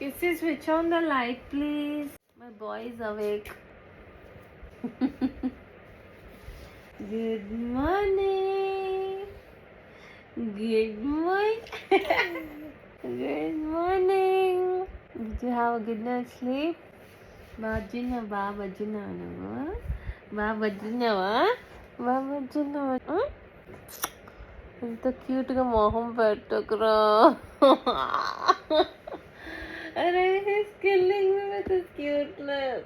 Kissy, switch on the light, please. My boy is awake. Good morning. Good morning. Good morning. Did you have a good night's sleep? బాగా బజ్జున్నావా నువ్వు? బాగా బజ్జున్నావా? ఎంత క్యూట్గా మొహం పెట్టకురా. అరే he's killing me with his cuteness.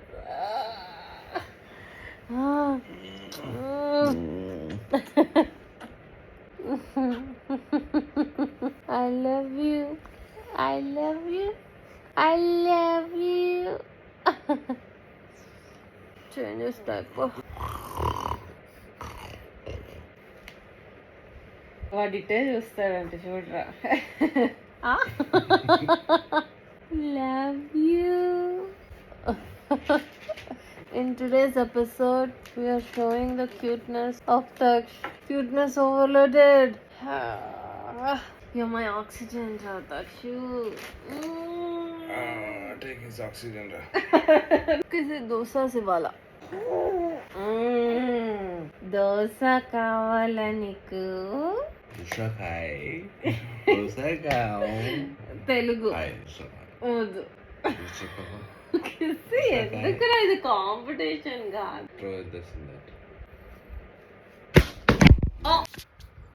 I love you. I love you. I love you. Change his diaper. వాడిటే చూస్తాడంటే చూడరా. Love you. In today's episode, we are showing the cuteness of Daksh. Cuteness overloaded. You're my oxygen, Dakshu. Take his oxygen. किसी डोसा से वाला डोसा కావాలా నీకు? దోస కాయ్ దోస కావు తెలుగు వద్దు. కిసి ఎందుకురా, ఇది కాంపిటీషన్ కాదు.